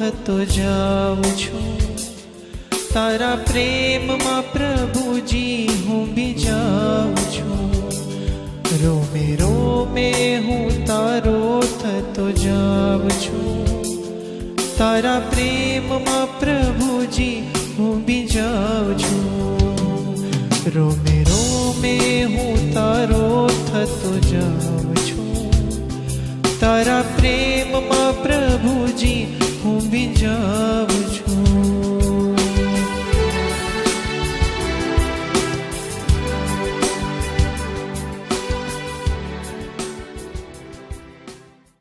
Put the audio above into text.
થતો જાઉં છું. તારા પ્રેમમાં પ્રભુજી હું બીજાઉં છું. રોમે રોમે હું તારો થતો જાઉં છું. તારા પ્રેમમાં પ્રભુજી હું બીજાઉં છું. રોમે રોમે હું તારો થતો જાઉં છું. તારા પ્રેમમાં પ્રભુજી હું બીજાઉં